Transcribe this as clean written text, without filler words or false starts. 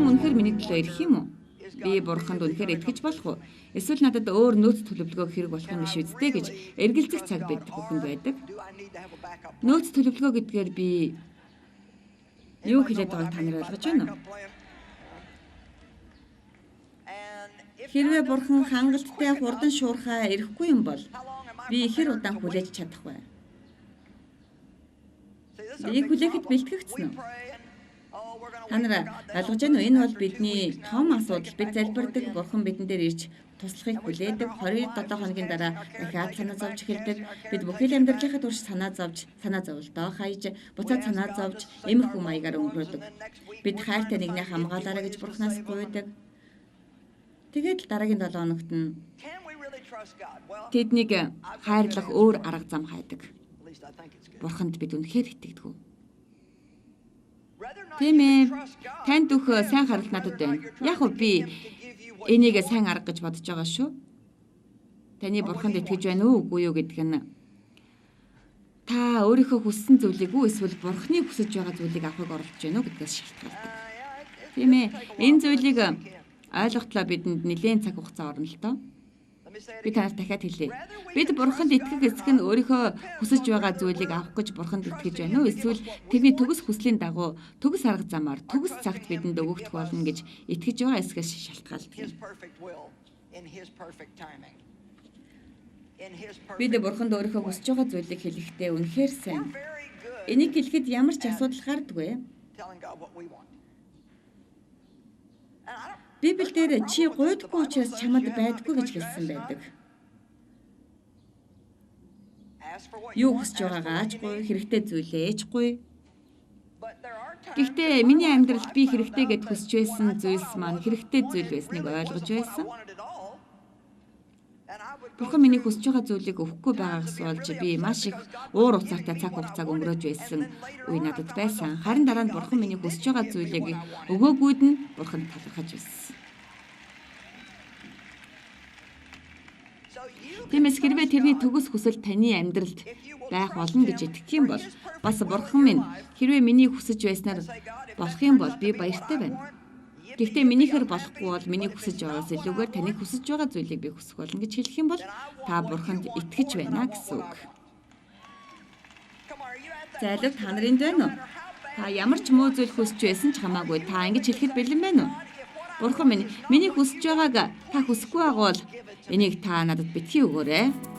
үнэхээр миний төлөө ирэх юм уу? Би бурханд үнэхээр итгэж болох уу? Эсвэл надад өөр нөөц төлөвлөгөө хэрэг болох юм биш үстэй гэж эргэлзэх цаг байдаг бүхэнд байдаг. Нөөц төлөвлөгөө гэдгээр би юу хэлээд байгааг та нар ойлгож байна уу? Хэрвээ бурхан хангалттай хурдан шуурхаа ирэхгүй юм бол би хэр удаан хүлээж чадах вэ? Би хүлээхэд бэлтгэгдсэн үү? Та нар ойлгож байна уу? Энэ бол бидний том асуудал. Бид залбирдаг, бурхан бидэн дээр ирж туслахыг хүлээдэг. 27 хоногийн дараа дахиад санаа зовж эхэлдэг. Бид бүхэл амьдралынхаа турш санаа зовлтоо хайж, буцаад санаа зовж, эмх маягаар өнгөрөөдөг. Бид хайртай нэгнээ хамгаалаарай гэж бурханаас гуйдаг. Тэгээд дараагийн 7 хоногт нь тэднийг хайрлах өөр арга зам хайдаг. Бурханд бид үнэхээр итгэдэг. Тийм ээ. Танд өөх сайн харалт надад байна. Яг уу би энийг сайн арга гэж бодож байгаа шүү. Таны бурханд итгэж байна уу үгүй юу гэдг нь та өөрийнхөө хүссэн зүйлийг үү эсвэл бурхны хүсэж байгаа зүйлийг авахыг оролдож байна уу гэдгээс шалтгаалдаг. Тийм ээ. Энэ зүйлийг ойлгохлоо бидэнд нэлээд цаг хугацаа орно л доо. Би танаас дахиад хэлье. Бид бурханд итгэх эсэх нь өөрийнхөө хүсэж байгаа зүйлийг авах гэж бурханд итгэж байна уу? Эсвэл тэрний төгс хүслийн дагуу төгс арга замаар төгс цагт бидэнд өгөгдөх болно гэж итгэж байгаа эсгээс шалтгаалдаг юм. Бид бурханд өөрийнхөө хүсэж байгаа зүйлийг хэлэхдээ үнэхээр сайн. Энийг хэлэхэд ямар ч асуудал гардаггүй. Библиэлд чи гуйдаггүй учраас чамд байдаггүй гэж хэлсэн байдаг. Юу хүсэж байгаагаа аажгүй, хэрэгтэй зүйлээ ээжгүй. Гэхдээ миний амьдралд би хэрэгтэй гэд хүсэж байсан зүйлс маань хэрэгтэй зүйл байсныг ойлгож байсан. Бурхан миний хүсэж байгаа зүйлийг өгөхгүй байгаагаас болж би маш их уур уцаартай цаг хугацааг өнгөрөөж байсан үе надад байсан. Харин дараа нь бурхан миний хүсэж байгаа зүйлийг өгөөгүйд нь бурханд талархаж байсан. Тиймээс хэрвээ тэрний төгс хүсэл таны амьдралд байх болно гэж итгэх юм бол бас бурхан минь хэрвээ миний хүсэж байснаар болох юм бол би баяртай байна. Гэхдээ минийхэр болохгүй бол миний хүсэж байгаас илүүгээр таны хүсэж байгаа зүйлийг би хүсэх болно гэж хэлэх юм бол та бурханд итгэж байна гэсэн үг. Зайлшгүй та нарын байна уу? Та ямар ч муу зүйл хүсэж байсан ч хамаагүй та ингэж хэлэхэд бэлэн байна уу? Бурхан минь миний хүсэж байгааг та хүсэхгүй байгаа бол энийг та надад битгий өгөөрэй.